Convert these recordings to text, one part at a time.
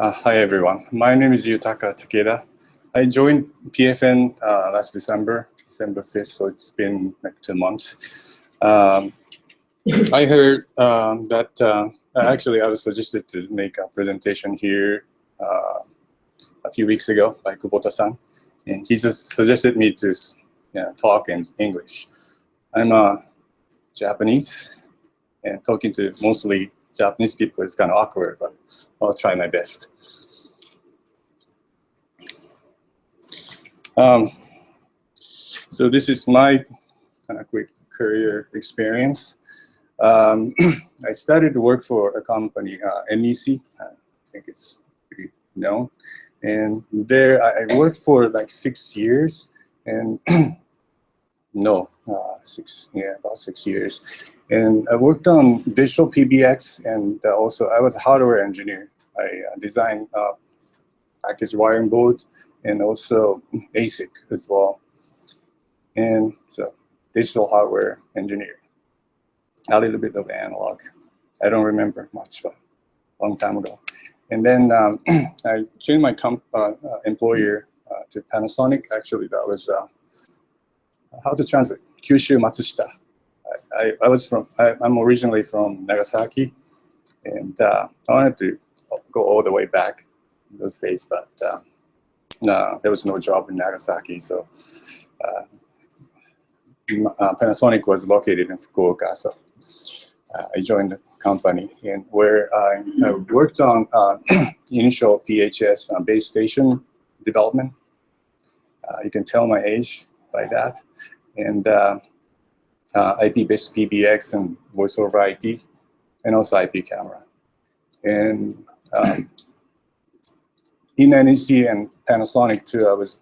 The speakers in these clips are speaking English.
Hi everyone, my name is Yutaka Takeda. I joined PFN last December 5th, so it's been like 2 months. I heard that actually I was suggested to make a presentation here a few weeks ago by Kubota-san, and he just suggested me to talk in English. I'm Japanese, and talking to mostly Japanese people is kind of awkward, but I'll try my best. So this is my kind of quick career experience. I started to work for a company, NEC. I think it's pretty known. And there I worked for like 6 years, and about 6 years. And I worked on digital PBX, and also I was a hardware engineer. I designed package wiring board and also ASIC as well. And so digital hardware engineer. A little bit of analog. I don't remember much, but a long time ago. And then I changed my employer to Panasonic. Actually, that was how to translate Kyushu Matsushita. I'm originally from Nagasaki, and I wanted to go all the way back in those days, but there was no job in Nagasaki, so Panasonic was located in Fukuoka, so I joined the company, and where I worked on initial PHS base station development. You can tell my age by that, and IP-based PBX and voice over IP, and also IP camera. And in NEC and Panasonic too, I was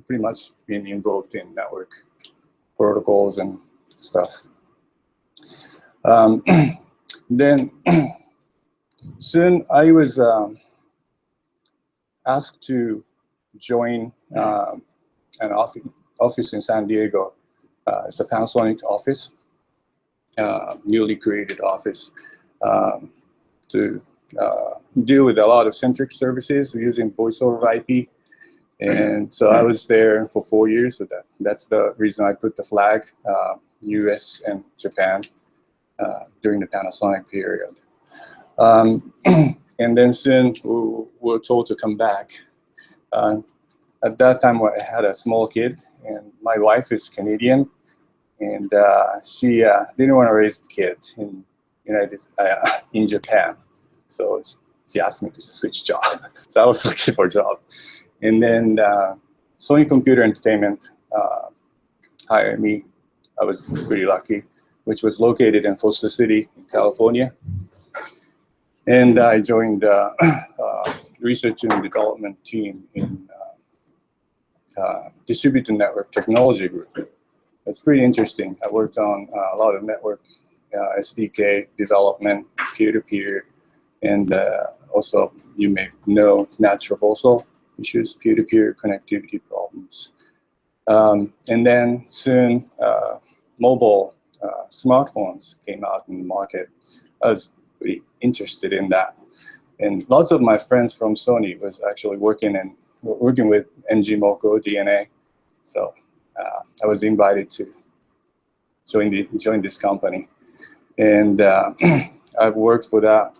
pretty much being involved in network protocols and stuff. Then soon I was asked to join an office in San Diego. It's a Panasonic office, newly created office, to deal with a lot of centric services using voice over IP. And so I was there for 4 years. So that's the reason I put the flag, US and Japan, during the Panasonic period. And then soon we were told to come back. At that time, I had a small kid, and my wife is Canadian, and she didn't want to raise the kid in Japan. So she asked me to switch job. So I was looking for a job. And then Sony Computer Entertainment hired me. I was pretty lucky, which was located in Foster City, California. And I joined research and development team in Distributed Network Technology Group. It's pretty interesting. I worked on a lot of network SDK development, peer-to-peer, and also you may know NAT/Traversal issues, peer-to-peer connectivity problems. And then soon mobile smartphones came out in the market. I was pretty interested in that. And lots of my friends from Sony was actually working with NG Moko DNA. So I was invited to join this company. And I've worked for that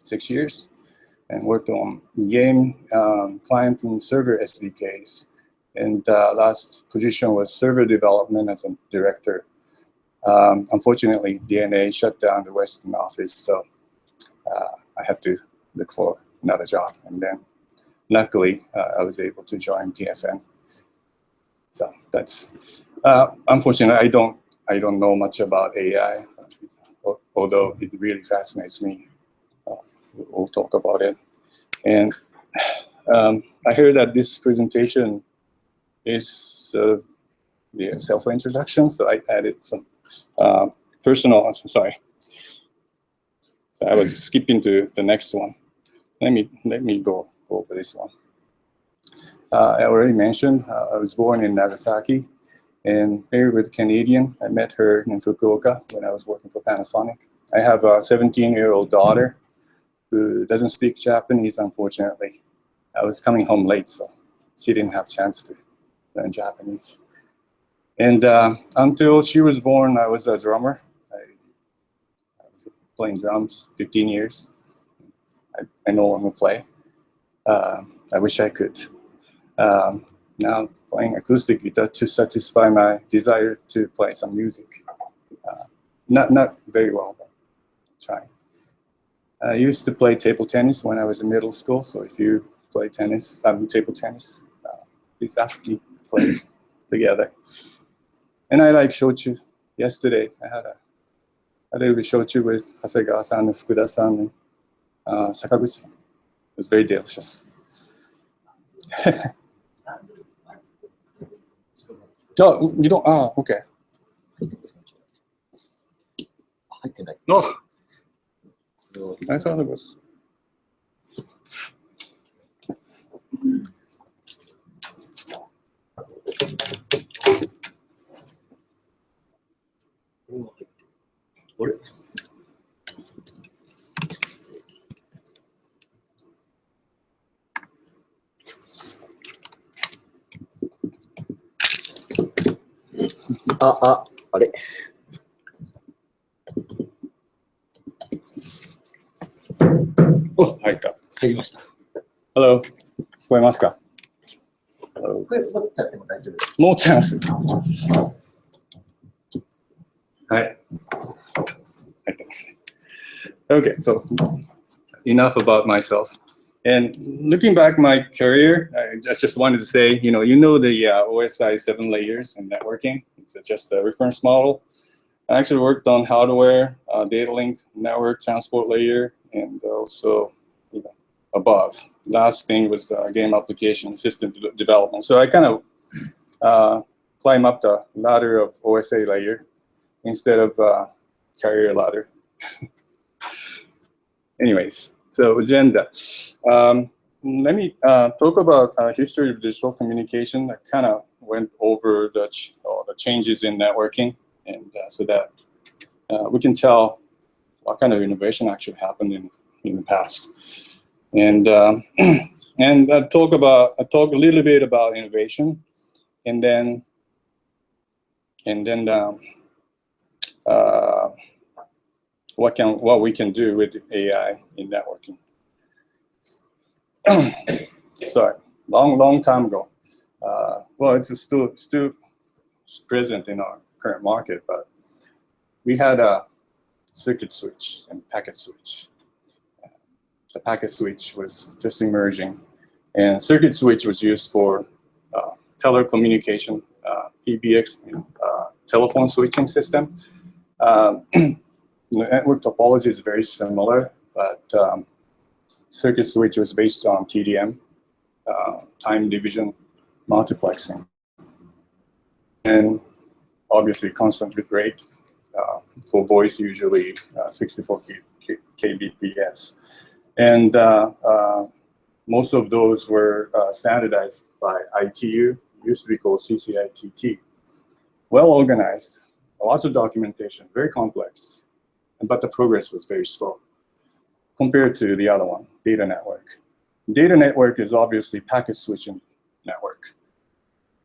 6 years and worked on game, client and server SDKs. And last position was server development as a director. Unfortunately, DNA shut down the Western office, so I had to look for another job. And then luckily, I was able to join PFN. So that's unfortunately, I don't know much about AI, although it really fascinates me. We'll talk about it. And I heard that this presentation is the self-introduction, so I added some personal. I'm sorry, so I was skipping to the next one. Let me go over this one. I already mentioned I was born in Nagasaki and married with a Canadian. I met her in Fukuoka when I was working for Panasonic. I have a 17-year-old daughter, who doesn't speak Japanese, unfortunately. I was coming home late, so she didn't have a chance to learn Japanese. And until she was born, I was a drummer. I was playing drums 15 years. I no longer play. I wish I could. Now playing acoustic guitar to satisfy my desire to play some music. Not very well, but trying. I used to play table tennis when I was in middle school, so if you play tennis, table tennis, please ask me to play together. And I like shochu. Yesterday, I had a little bit shochu with Hasegawa-san and Fukuda-san and Sakaguchi-san. It was very delicious. Oh, you don't? Ah, okay. Oh, I thought it was. Oh, 入った。入りました。Hello. 聞こえますか？ Hello. これ持っちゃっても大丈夫です。もうチャンス。はい。入ってますね。Okay, so enough about myself. And looking back my career, I just wanted to say, you know the OSI 7 layers in networking. It's just a reference model. I actually worked on hardware, data link, network, transport layer, and also above. Last thing was game application system development. So I kind of climb up the ladder of OSA layer instead of carrier ladder. Anyways, so agenda. Let me talk about history of digital communication. I kind of went over the changes in networking, and so that we can tell what kind of innovation actually happened in the past. And and I talk a little bit about innovation, and then what we can do with AI in networking. Sorry, long time ago. Well, it's still present in our current market, but we had a circuit switch and packet switch. The packet switch was just emerging, and circuit switch was used for telecommunication, PBX, telephone switching system. The network topology is very similar, but circuit switch was based on TDM, time division multiplexing, and obviously constant bit rate. For voice, usually 64 kbps. And most of those were standardized by ITU, used to be called CCITT. Well organized, lots of documentation, very complex, but the progress was very slow compared to the other one, data network. Data network is obviously packet switching network.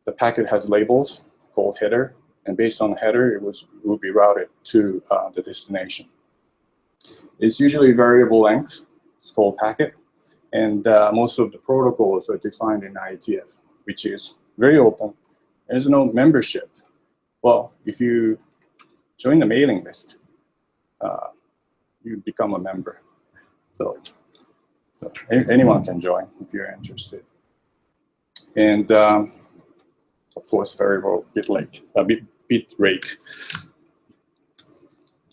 The packet has labels called header, and based on the header, it will be routed to the destination. It's usually variable length. It's called packet, and most of the protocols are defined in IETF, which is very open. There's no membership. Well, if you join the mailing list, you become a member. So anyone can join if you're interested. And of course, variable bit rate.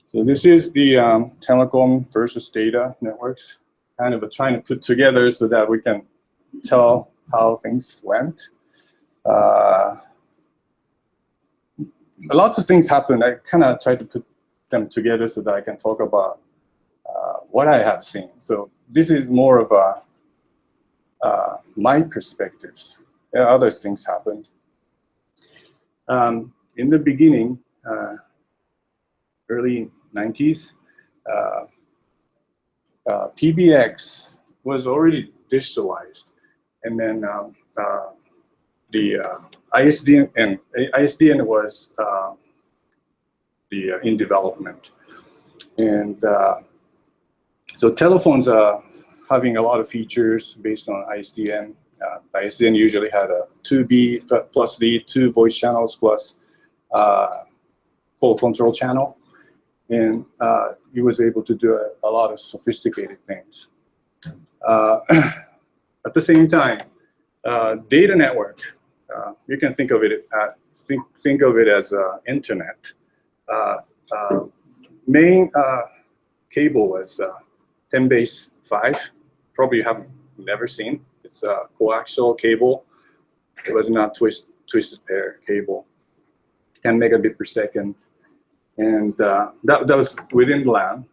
So this is the telecom versus data networks, kind of trying to put together so that we can tell how things went. Lots of things happened. I kind of tried to put them together so that I can talk about what I have seen. So this is more of my perspectives. Other things happened. In the beginning, early 90s, PBX was already digitalized, and then the ISDN was in development, and so telephones are having a lot of features based on ISDN. ISDN usually had a 2B plus D, 2 voice channels plus call control channel, and he was able to do a lot of sophisticated things. At the same time, data network, you can think of it as internet. Main cable was 10 base 5. Probably you have never seen. It's a coaxial cable. It was not twisted pair cable. 10 megabit per second, and that was within LAN.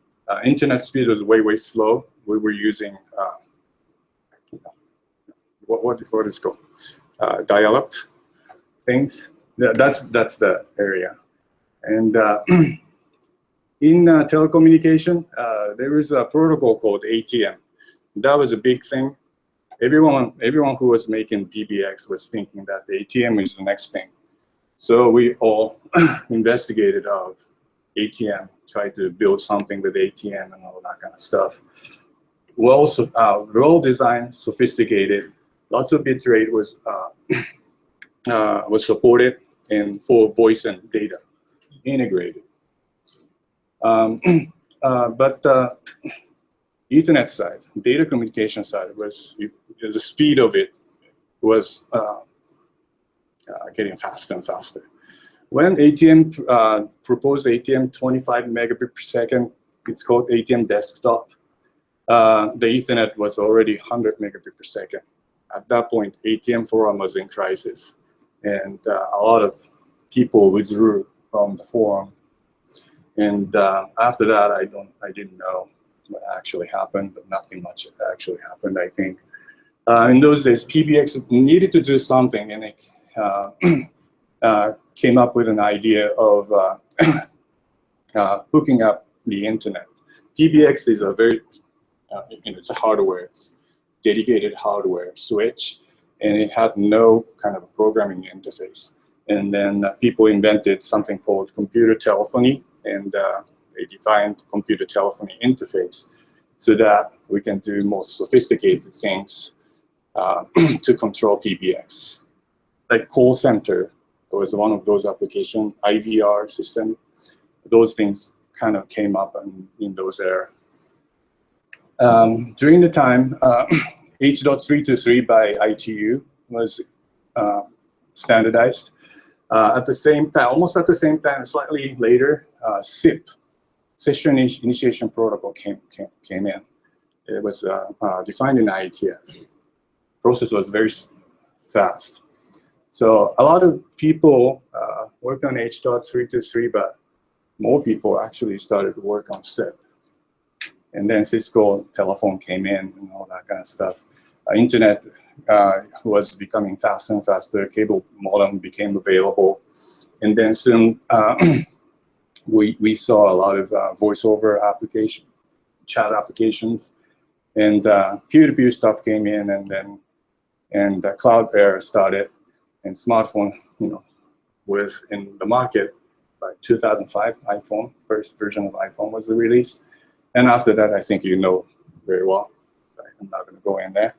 Internet speed was way slow. We were using what is it called? Dial-up things. That's the area. And in telecommunication, there is a protocol called ATM. That was a big thing. Everyone who was making PBX was thinking that the ATM is the next thing. So we all investigated ATM, tried to build something with ATM and all that kind of stuff. Well designed, sophisticated. Lots of bitrate was supported, and for voice and data integrated. But Ethernet side, data communication side, was the speed of it was getting faster and faster. When ATM proposed ATM 25 megabit per second, it's called ATM desktop. The Ethernet was already 100 megabit per second. At that point, ATM forum was in crisis, and a lot of people withdrew from the forum. And after that, I didn't know what actually happened, but nothing much actually happened, I think. In those days, PBX needed to do something, and it came up with an idea of hooking up the internet. PBX is a very, it's a hardware, it's dedicated hardware switch, and it had no kind of programming interface. And then people invented something called computer telephony, and they defined computer telephony interface so that we can do more sophisticated things to control PBX. Like call center was one of those applications, IVR system. Those things kind of came up in those era. During the time, H.323 by ITU was standardized. At the same time, almost at the same time, slightly later, SIP, Session Initiation Protocol, came in. It was defined in IETF. Process was very fast. So a lot of people worked on H.323, but more people actually started to work on SIP. And then Cisco telephone came in and all that kind of stuff. Internet was becoming faster and faster. Cable modem became available. And then soon we saw a lot of voice over application, chat applications. And peer-to-peer stuff came in, and the cloud era started. And smartphone, was in the market by 2005. iPhone, first version of iPhone was released. And after that, I think you know very well. I'm not going to go in there.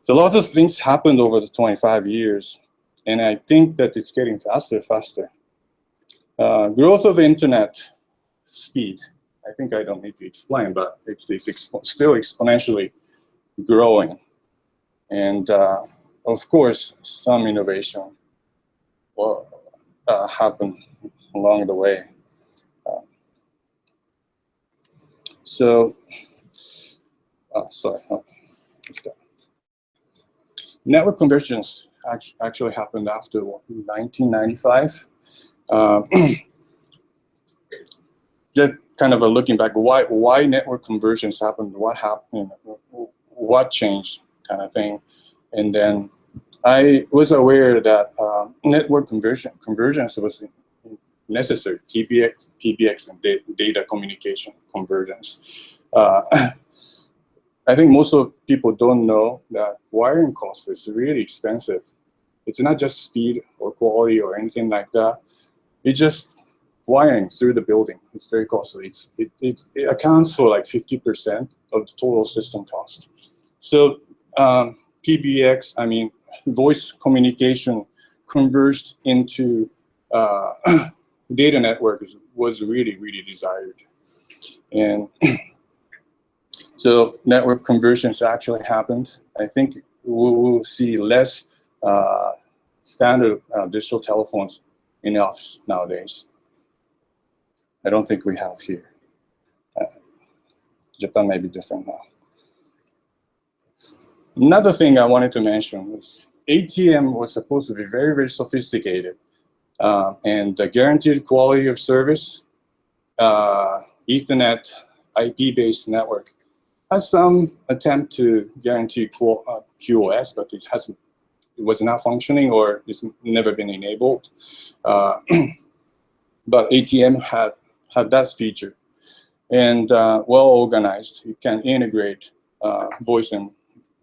So lots of things happened over the 25 years, and I think that it's getting faster. Growth of internet speed, I think I don't need to explain, but it's still exponentially growing. And of course, some innovation will happen along the way. Network convergence actually happened after 1995. Just kind of looking back, why network convergence happened, what happened, what changed, kind of thing. And then I was aware that network convergence was necessary, PBX and data communication convergence. I think most of people don't know that wiring cost is really expensive. It's not just speed or quality or anything like that. It's just wiring through the building. It's very costly. It accounts for like 50% of the total system cost. So PBX, I mean, voice communication converged into data network was really, really desired. And so network conversions actually happened. I think we'll see less standard digital telephones in the office nowadays. I don't think we have here. Japan may be different now. Another thing I wanted to mention was ATM was supposed to be very, very sophisticated and guaranteed quality of service. Ethernet IP-based network has some attempt to guarantee QoS, but it was not functioning or it's never been enabled. But ATM had that feature, and well organized. You can integrate voice and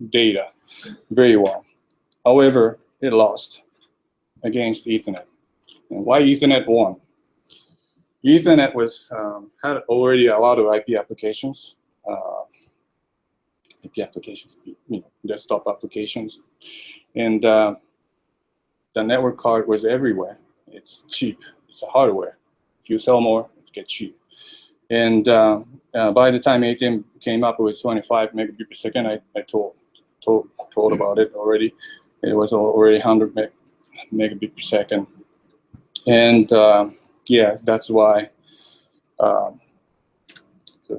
data very well. However, it lost against Ethernet. And why Ethernet won? Ethernet had already a lot of IP applications, desktop applications, and the network card was everywhere. It's cheap. It's a hardware. If you sell more, it gets cheap. And by the time ATM came up with 25 megabit per second, I told about it already. It was already 100 megabit per second. And yeah, that's why the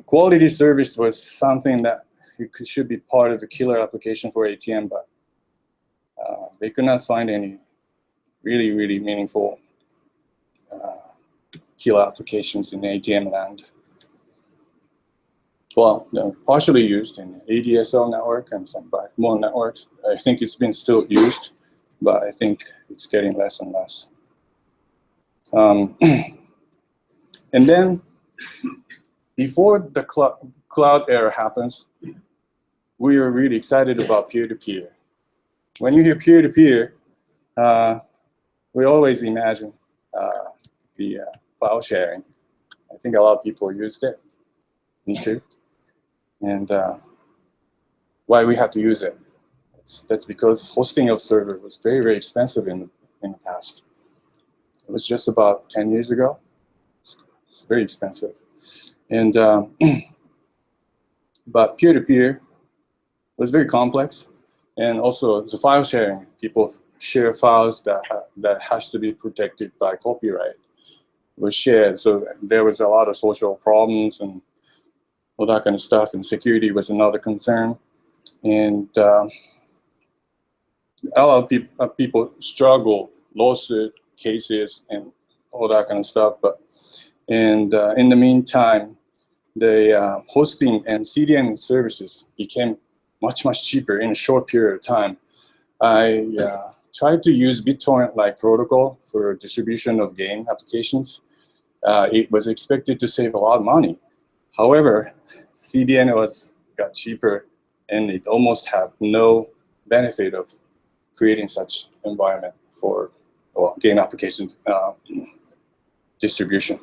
quality service was something that should be part of a killer application for ATM, but they could not find any really, really meaningful killer applications in ATM land. Well, they're partially used in ADSL network and some backbone networks. I think it's been still used, but I think it's getting less and less. And then before the cloud era happens, we are really excited about peer-to-peer. When you hear peer-to-peer, we always imagine the file sharing. I think a lot of people used it, me too. And why we had to use it? That's because hosting of server was very, very expensive in the past. It was just about 10 years ago. It's very expensive. And but peer-to-peer was very complex. And also the file sharing. People share files that has to be protected by copyright. It was shared. So there was a lot of social problems and all that kind of stuff. And security was another concern. And a lot of people struggle, lawsuit cases and all that kind of stuff. And in the meantime, the hosting and CDN services became much, much cheaper in a short period of time. I tried to use BitTorrent-like protocol for distribution of game applications. It was expected to save a lot of money. However, CDN got cheaper, and it almost had no benefit of creating such environment for game application distribution.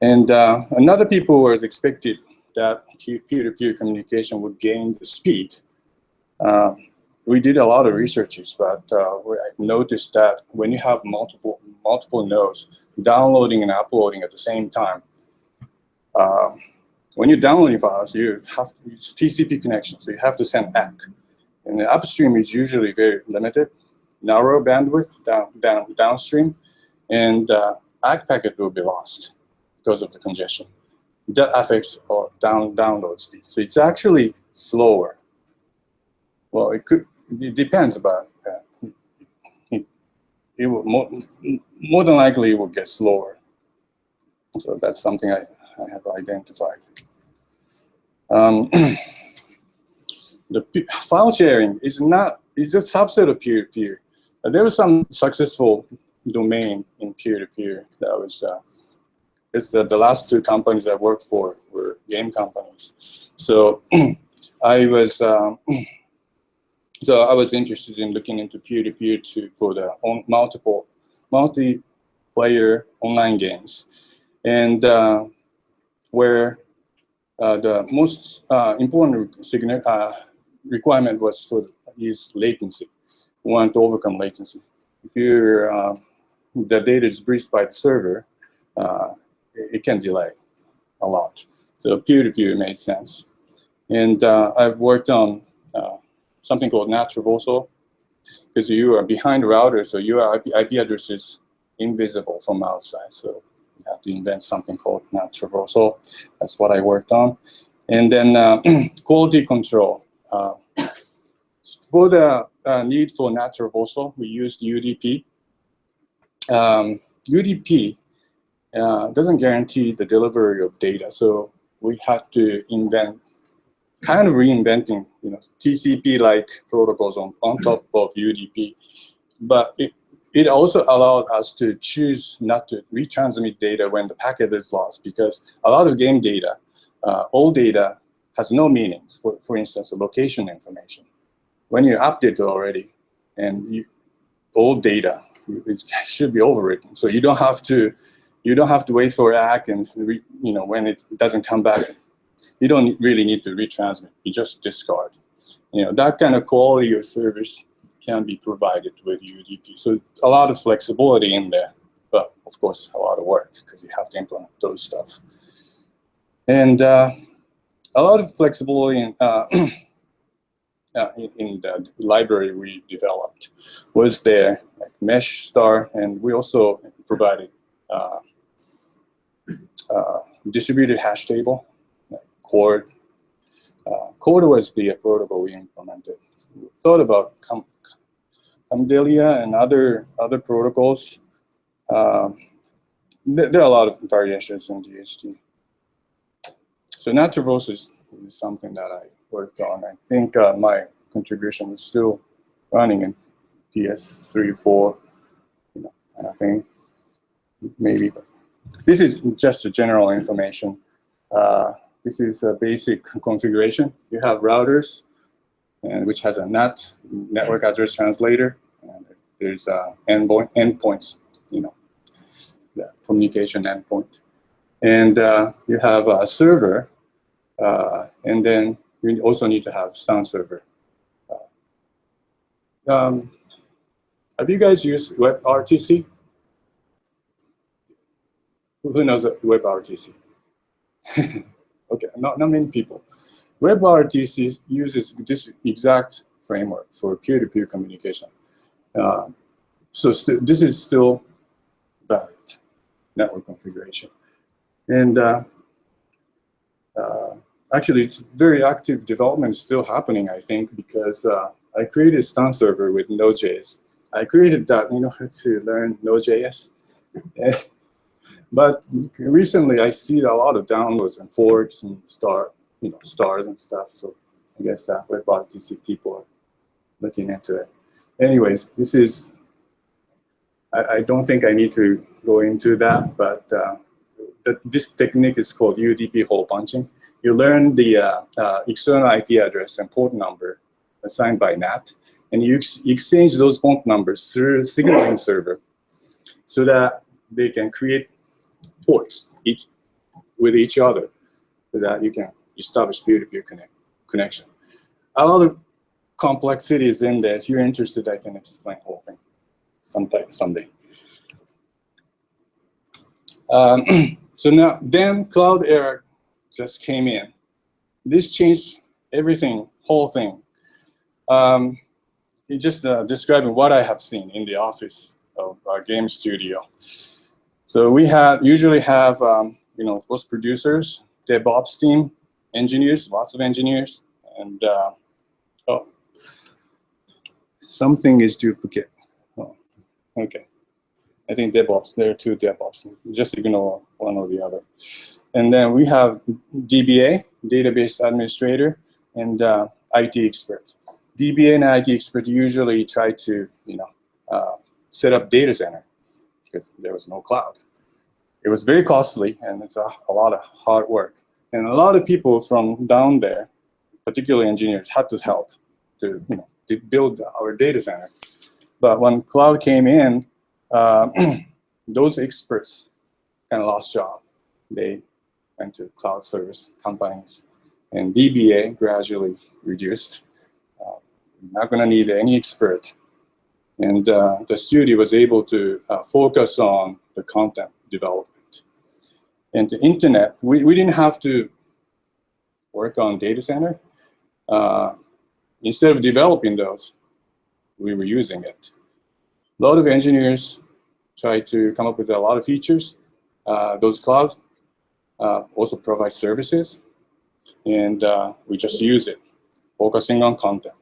And another people was expected that peer-to-peer communication would gain the speed. We did a lot of researches, but I noticed that when you have multiple nodes downloading and uploading at the same time, when you're downloading files, you have to use TCP connection, so you have to send ACK. And the upstream is usually very limited, narrow bandwidth downstream, and ACK packet will be lost because of the congestion. That affects our download speed. So it's actually slower. Well, it depends, but it will more than likely it will get slower. So that's something I have identified. The file sharing it's a subset of peer-to-peer. There was some successful domain in peer-to-peer that was, the last two companies I worked for were game companies. So I was interested in looking into peer-to-peer for the multiplayer online games, and where the most important requirement was is latency. We want to overcome latency. If the data is breached by the server, it can delay a lot. So peer-to-peer made sense. And I've worked on something called NAT traversal, because you are behind the router, so your IP address is invisible from outside. So you have to invent something called NAT traversal. That's what I worked on. And then quality control. For the need for NAT traversal, we used UDP. UDP doesn't guarantee the delivery of data, so we had to kind of reinventing, TCP-like protocols on top of UDP. But it also allowed us to choose not to retransmit data when the packet is lost, because a lot of game data, all data has no meanings. For instance, the location information. When you update it already, and old data, it should be overwritten. So you don't have to wait for ACK, and when it doesn't come back, you don't really need to retransmit. You just discard. That kind of quality of service can be provided with UDP. So a lot of flexibility in there, but of course a lot of work, because you have to implement those stuff. And a lot of flexibility in the library we developed was there, like Mesh Star, and we also provided distributed hash table, like Cord. Cord was the protocol we implemented. We thought about Camdelia and other protocols. There are a lot of variations in DHT. So NAT traversal is something that I worked on. I think my contribution is still running in PS3, 4, and I think maybe. But this is just a general information. This is a basic configuration. You have routers, which has a NAT, network address translator, and there's endpoints, the communication endpoint. And you have a server, and then you also need to have STAN server. Have you guys used WebRTC? Who knows WebRTC? Okay, not many people. WebRTC uses this exact framework for peer-to-peer communication. So this is still that network configuration. And actually, it's very active development still happening, I think, because I created STAN server with Node.js. I created that in order to learn Node.js. But recently, I see a lot of downloads and forks and stars and stuff. So I guess WebRTC people are looking into it. Anyways, this is, I don't think I need to go into that, but this technique is called UDP hole punching. You learn the external IP address and port number assigned by NAT, and you exchange those port numbers through a signaling server so that they can create ports with each other so that you can establish peer-to-peer connection. A lot of complexities in there. If you're interested, I can explain the whole thing someday. So now, then Cloudera just came in. This changed everything, whole thing. It's just describing what I have seen in the office of our game studio. So we usually have post producers, DevOps team, engineers, lots of engineers, and oh, something is duplicate. Oh, okay. I think DevOps, there are two DevOps. Just ignore one or the other. And then we have DBA, database administrator, and IT expert. DBA and IT expert usually try to, set up data center because there was no cloud. It was very costly, and it's a lot of hard work. And a lot of people from down there, particularly engineers, had to help to, to build our data center. But when cloud came in, those experts kind of lost job. They went to cloud service companies, and DBA gradually reduced. Not going to need any expert. And the studio was able to focus on the content development. And the internet, we didn't have to work on data center. Instead of developing those, we were using it. A lot of engineers try to come up with a lot of features. Those clouds also provide services, and we just use it, focusing on content.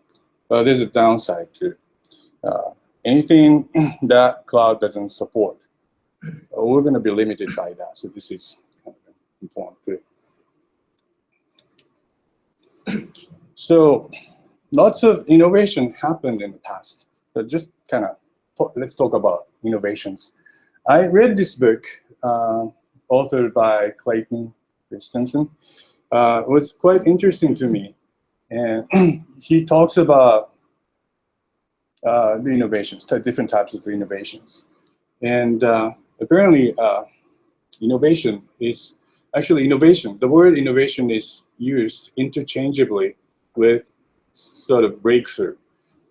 But there's a downside too. Anything that cloud doesn't support, we're going to be limited by that. So this is important too. So lots of innovation happened in the past. But just kind of let's talk about innovations. I read this book, authored by Clayton Christensen. It was quite interesting to me. And he talks about the innovations, different types of innovations. And apparently, innovation is actually innovation. The word innovation is used interchangeably with sort of breakthrough.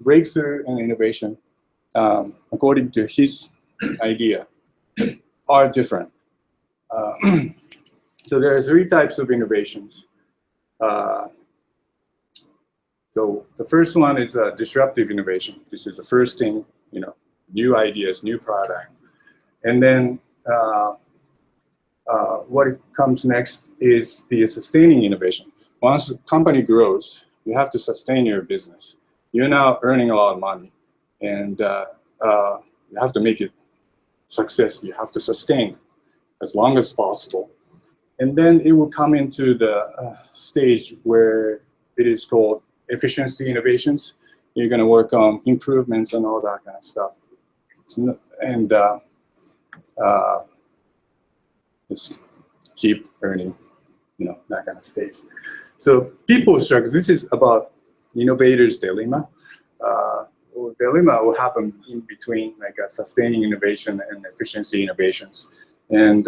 Breakthrough and innovation, according to his idea, are different. So there are three types of innovations. So the first one is disruptive innovation. This is the first thing, new ideas, new product. And then what comes next is the sustaining innovation. Once a company grows, you have to sustain your business. You're now earning a lot of money, and you have to make it success. You have to sustain as long as possible. And then it will come into the stage where it is called efficiency innovations. You're going to work on improvements and all that kind of stuff. And just keep earning, that kind of stage. So people struggle. This is about innovators' dilemma. Dilemma will happen in between, like sustaining innovation and efficiency innovations. And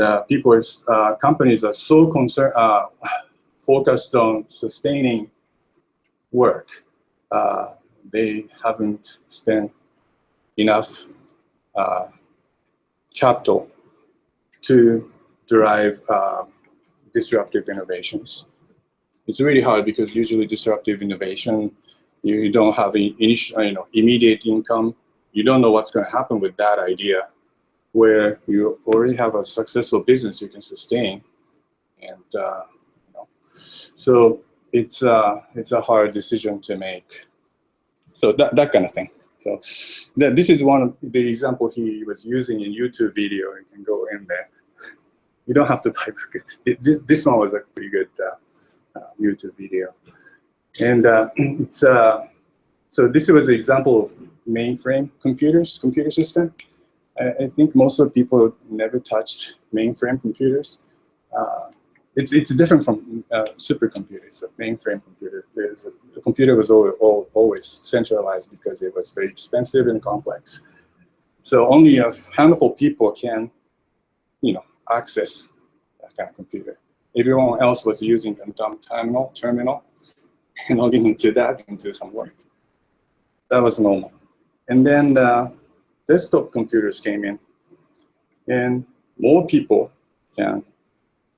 companies are so concerned, focused on sustaining work. They haven't spent enough capital to drive disruptive innovations. It's really hard because usually disruptive innovation, you don't have immediate income. You don't know what's going to happen with that idea. Where you already have a successful business you can sustain, and so it's a hard decision to make. So that kind of thing. So this is one of the example he was using in YouTube video. You can go in there. You don't have to buy it. This one was a pretty good YouTube video, and so this was an example of mainframe computer system. I think most of the people never touched mainframe computers. It's different from supercomputers. A mainframe computer, the computer was always centralized because it was very expensive and complex. So only a handful of people can, access that kind of computer. Everyone else was using a dumb terminal and logging into that and do some work. That was normal. And then desktop computers came in, and more people can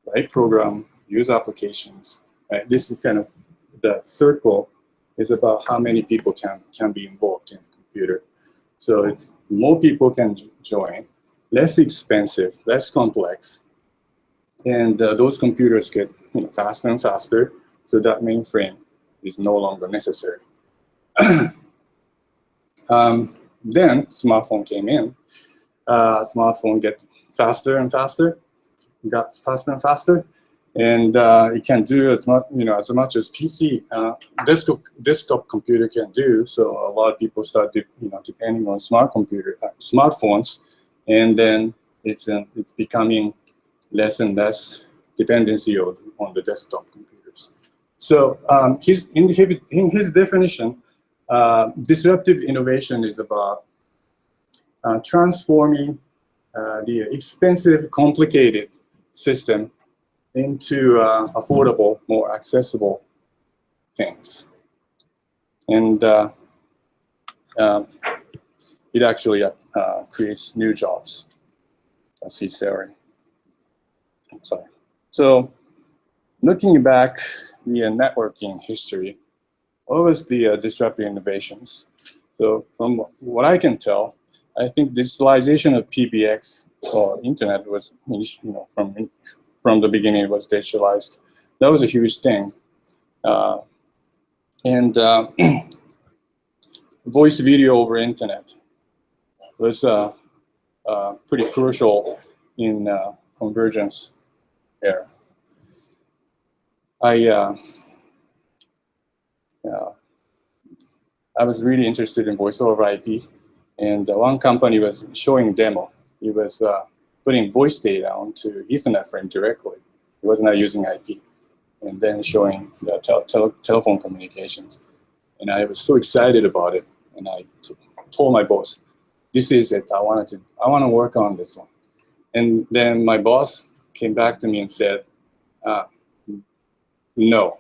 write program, use applications. Right? This is kind of the circle is about how many people can be involved in a computer. So it's more people can join, less expensive, less complex, and those computers get faster and faster. So that mainframe is no longer necessary. Then smartphone came in. Smartphone get faster and faster, got faster and faster, and it can do as much, as much as PC desktop computer can do. So a lot of people start, depending on smartphones, and then it's becoming less and less dependency on the desktop computers. So in his definition, disruptive innovation is about transforming the expensive, complicated system into affordable, more accessible things. And it actually creates new jobs. That's his theory. Sorry. So looking back the networking history, what was the disruptive innovations? So from what I can tell, I think digitalization of PBX or internet was, from the beginning it was digitalized. That was a huge thing. Voice video over internet was pretty crucial in convergence era. I was really interested in voice over IP, and one company was showing a demo. It was putting voice data onto Ethernet frame directly. It was not using IP, and then showing the telephone communications. And I was so excited about it, and I told my boss, "This is it. I want to work on this one." And then my boss came back to me and said, "No,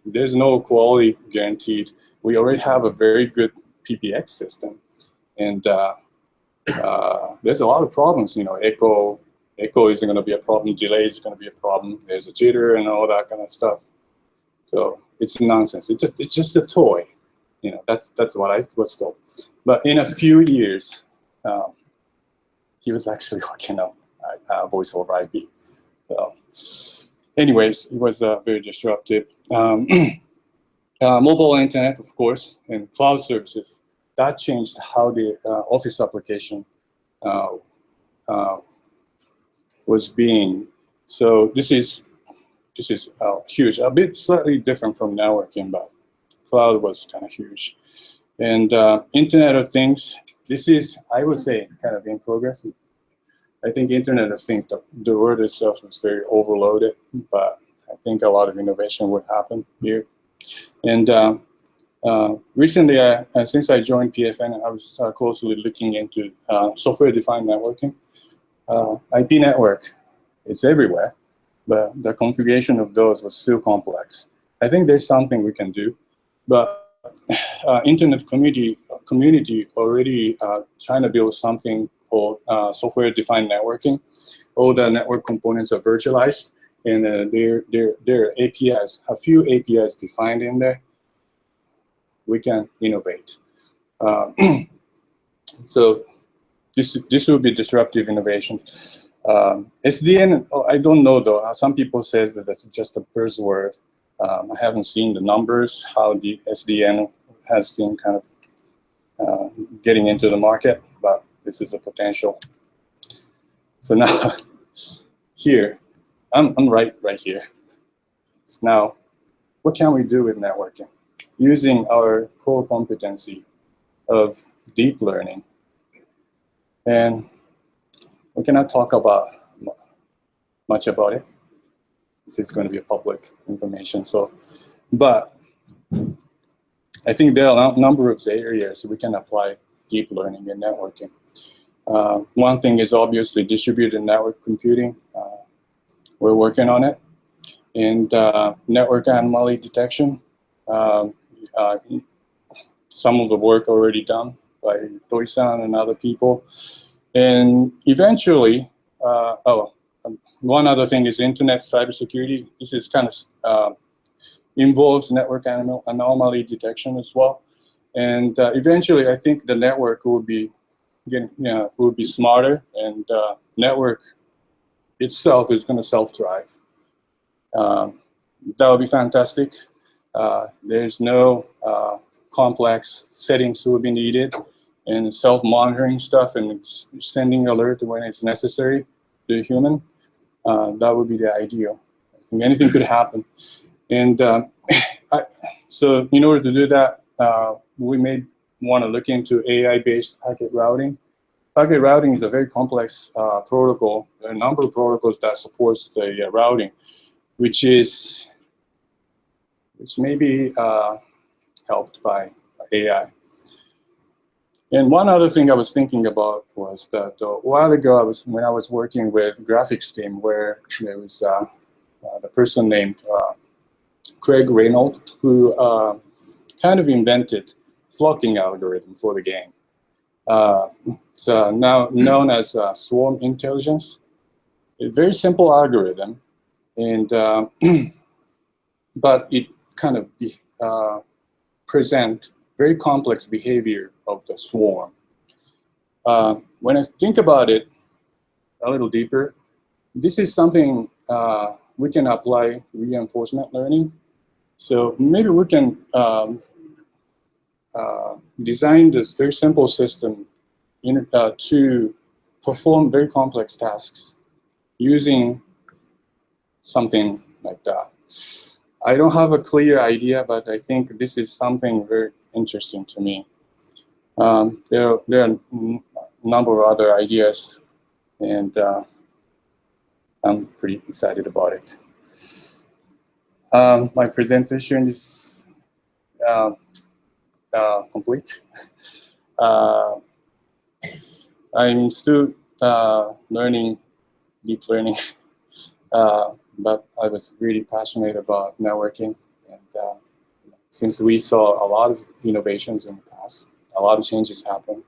there's no quality guaranteed. We already have a very good PBX system, and there's a lot of problems. Echo isn't going to be a problem. Delay is going to be a problem. There's a jitter and all that kind of stuff. So it's nonsense. It's just a toy. That's what I was told. But in a few years, he was actually working on voice over IP. So, anyways, it was very disruptive. Mobile internet, of course, and cloud services, that changed how the Office application was being. So this is huge, a bit slightly different from networking, but cloud was kind of huge. And Internet of Things, this is, I would say, kind of in progress. I think Internet of Things, the word itself was very overloaded, but I think a lot of innovation would happen here. And recently, since I joined PFN, I was closely looking into software-defined networking. IP network, it's everywhere, but the configuration of those was still complex. I think there's something we can do, but internet community already trying to build something called software-defined networking. All the network components are virtualized, and there are APIs, a few APIs defined in there. We can innovate. So this will be disruptive innovation. SDN, I don't know though. Some people says that that's just a buzzword. I haven't seen the numbers, how the SDN has been kind of getting into the market, but this is a potential. So now here, I'm right here. So now, what can we do with networking? Using our core competency of deep learning. And we cannot talk about much about it. This is going to be public information. So, but I think there are a number of areas we can apply deep learning and networking. One thing is obviously distributed network computing. We're working on it. And network anomaly detection. Some of the work already done by Doi-san and other people. And eventually, one other thing is internet cybersecurity. This is kind of involves network anomaly detection as well. And eventually, I think the network will be smarter, and network itself is going to self-drive. That would be fantastic. There's no complex settings will be needed, and self-monitoring stuff and sending alert when it's necessary to a human. That would be the ideal. I think anything could happen. And so in order to do that, we may want to look into AI-based packet routing. packet routing is a very complex protocol. There are a number of protocols that supports the routing, which may be helped by AI. And one other thing I was thinking about was that a while ago, when I was working with graphics team, where there was the person named Craig Reynolds, who kind of invented flocking algorithm for the game. It's now known as swarm intelligence. A very simple algorithm, and but it kind of present very complex behavior of the swarm. When I think about it a little deeper, this is something we can apply reinforcement learning. So maybe we can design this very simple system to perform very complex tasks using something like that. I don't have a clear idea, but I think this is something very interesting to me. There are a number of other ideas, and I'm pretty excited about it. My presentation is complete. I'm still learning deep learning, but I was really passionate about networking, and since we saw a lot of innovations in the past, a lot of changes happen,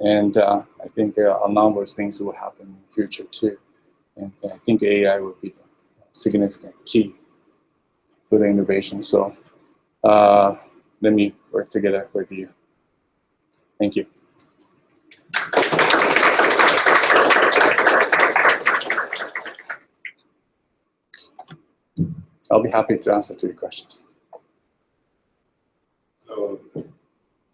and I think there are a number of things that will happen in the future too, and I think AI will be the significant key for the innovation. So let me work together with you. Thank you. I'll be happy to answer to your questions. So you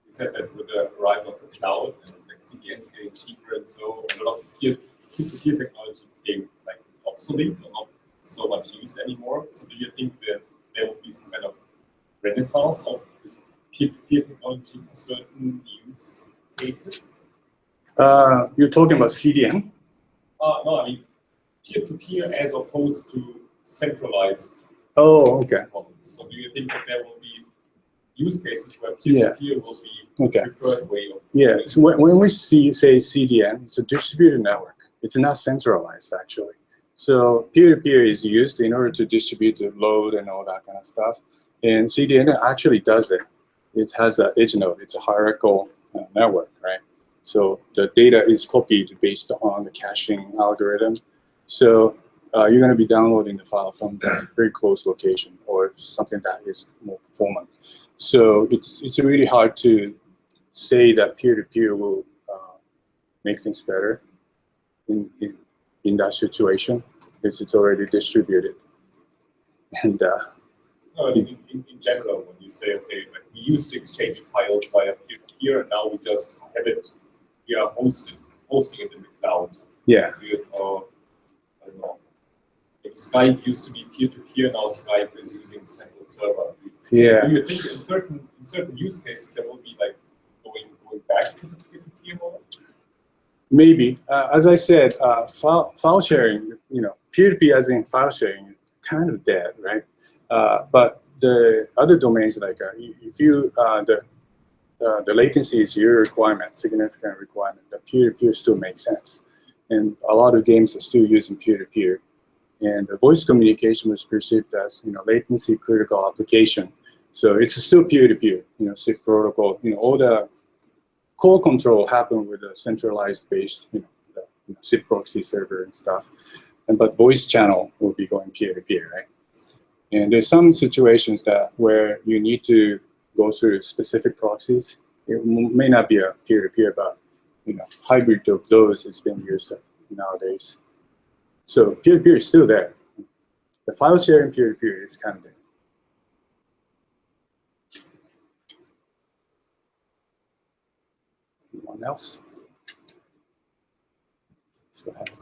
said that with the arrival of the cloud and like CDNs getting cheaper and so a lot of peer-to-peer technology became like obsolete or not so much used anymore. So do you think that there will be some kind of renaissance of this peer-to-peer technology for certain use cases? You're talking about CDN? No, I mean peer-to-peer as opposed to centralized. Oh, okay. models. So do you think that there will be use cases where peer-to-peer will be the preferred way of? Yeah, so when we say CDN, it's a distributed network. It's not centralized, actually. So peer-to-peer is used in order to distribute the load and all that kind of stuff. And CDN actually does it. It has an edge node. It's a hierarchical network, right? So the data is copied based on the caching algorithm. So you're going to be downloading the file from a very close location or something that is more performant. So it's really hard to say that peer-to-peer will make things better in that situation because it's already distributed. And no, in general, when you say, okay, like we used to exchange files via peer-to-peer, and now we just have it, we are hosting it in the cloud. Yeah. I don't know. Like Skype used to be peer-to-peer, now Skype is using central server. Yeah. Do you think in certain use cases there will be like going back to the peer-to-peer model? Maybe. As I said, file sharing, peer-to-peer as in file sharing is kind of dead, right? But the other domains, like if you, the latency is your requirement, significant requirement, the peer-to-peer still makes sense. And a lot of games are still using peer-to-peer. And the voice communication was perceived as, latency critical application. So it's still peer-to-peer, SIP protocol, all the core control happened with a centralized based, the SIP proxy server and stuff. But voice channel will be going peer-to-peer, right? And there's some situations where you need to go through specific proxies. It may not be a peer-to-peer, but hybrid of those is being used nowadays. So peer-to-peer is still there. The file sharing peer-to-peer is kind of there. Anyone else? Let's go ahead. So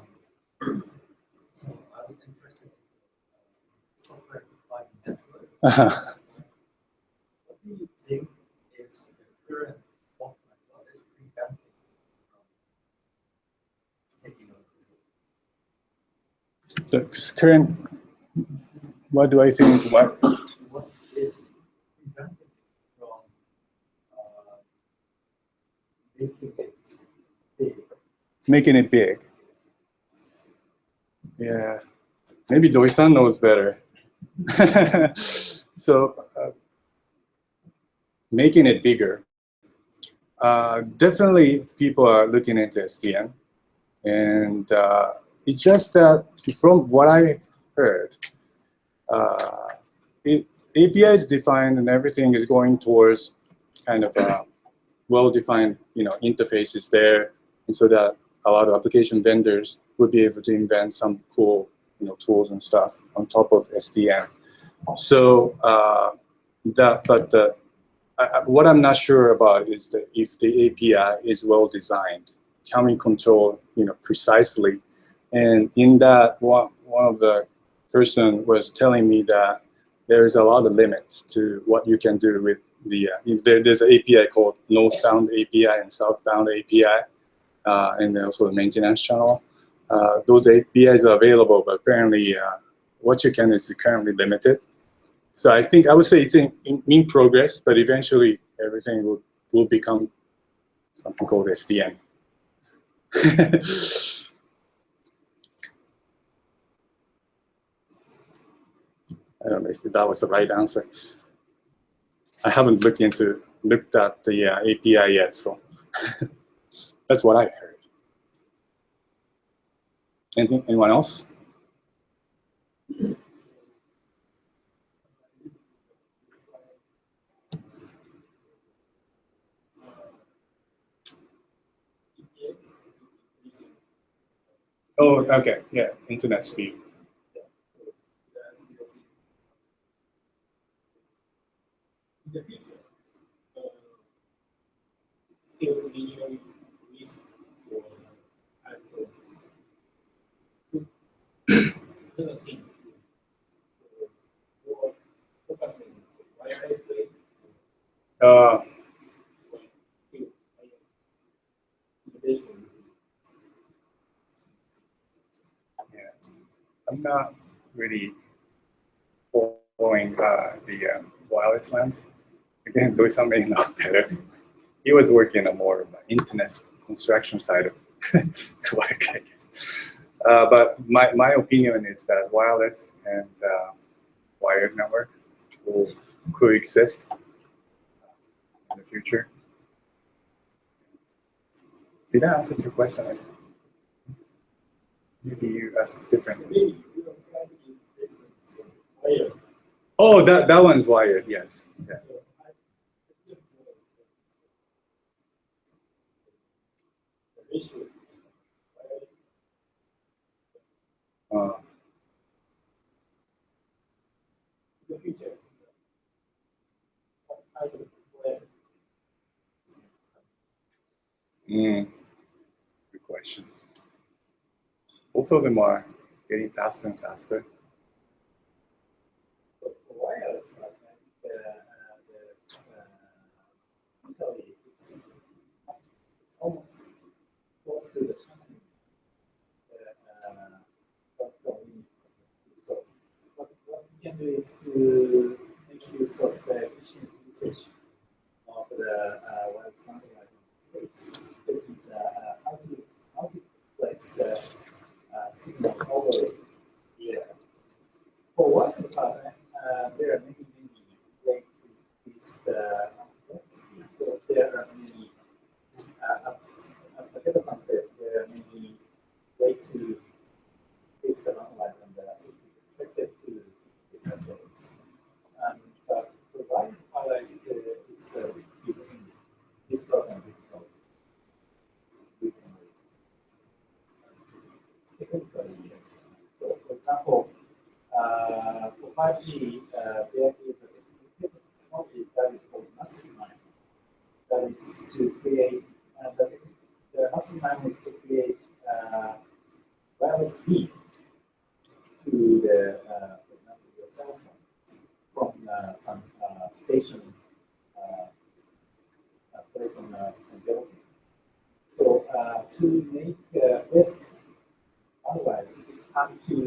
I was interested in software-defined network. What do you think is the current bottleneck? What is preventing from the current, what do I think? What is preventing it from making it big? Making it big. Yeah, maybe Doi-san knows better. So making it bigger. Definitely people are looking into SDN, and it's just that from what I heard, API is defined and everything is going towards kind of a well-defined, interfaces there, and so that a lot of application vendors would be able to invent some cool, tools and stuff on top of SDN. So what I'm not sure about is that if the API is well designed, can we control, precisely? And in that, one of the person was telling me that there's a lot of limits to what you can do with the. There's an API called northbound API and southbound API, and then also the maintenance channel. Those APIs are available, but apparently what you can is currently limited. So I would say it's in progress, but eventually everything will become something called SDN. I don't know if that was the right answer. I haven't looked at the API yet, so that's what I heard. Anyone else? Oh, okay, yeah, internet speed. In the future, still linear with or also other things or focus on wireless place. Yeah, I'm not really following the wireless land. Again, Doi-san may know better. He was working on more of the internet construction side of work, I guess. But my opinion is that wireless and wired network will coexist in the future. Did I answer your question? Maybe you asked differently. Oh, that one's wired, yes. Yeah. The future. Good question. Both of them are getting faster and faster. So for wireless, it's almost close to the channel. So what we can do is to make use of the efficient usage of the wireless satellite space. This is how to multiplex the signal over the air. For wireless part, there are many ways to increase the complexity. So there are many, as Takeda-san said, there are many ways to increase the non-light and it is expected to be settled. And the wireless part is difficult and difficult. Technically, yes. So, for example, for 5G, there is a technology that is called massive MIMO. That is to create, the massive MIMO is to create wireless speed to the, for example, your cell phone from some station placed on some building. So to make best, otherwise, you have to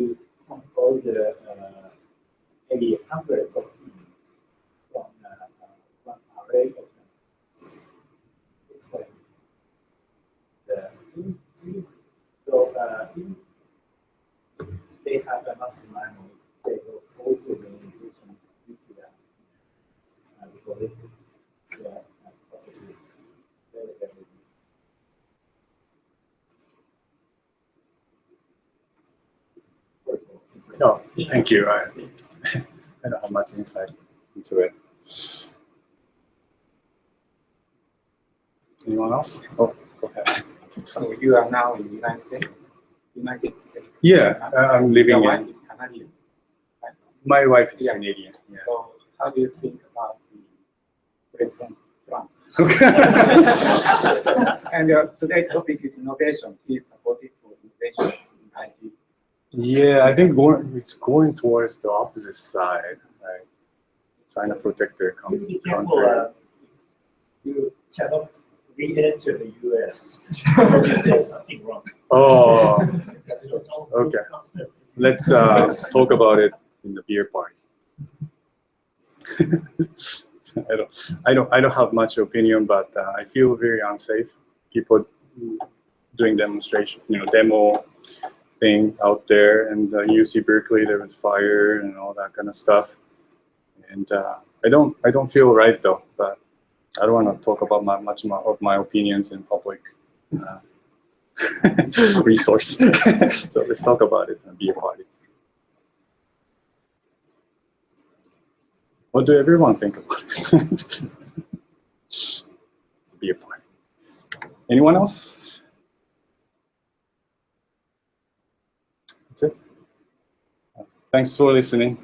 they have a massive mind, they will go through the innovation due to that. Because it, yeah, possibly very, very. Oh, thank you. I don't have much insight into it. Anyone else? Oh, go ahead. So you are now in the United States. Yeah, I'm living Your wife in. is Canadian. Right? My wife is Yeah. Canadian. Yeah. So how do you think about the President Trump? And today's topic is innovation. He's supportive for innovation in IT. Yeah, I think it's going towards the opposite side, right? Trying to protect their Be careful, country. you cannot re-enter the US. You say something wrong. Oh, Because it was all Okay. concept. let's talk about it in the beer party. I don't have much opinion, but I feel very unsafe. People doing demonstration, demo thing out there, and UC Berkeley there was fire and all that kind of stuff. And I don't feel right though, but I don't want to talk about much of my opinions in public resource. So let's talk about it and be a party. What do everyone think about it? Let's be a party. Anyone else? That's it. Thanks for listening.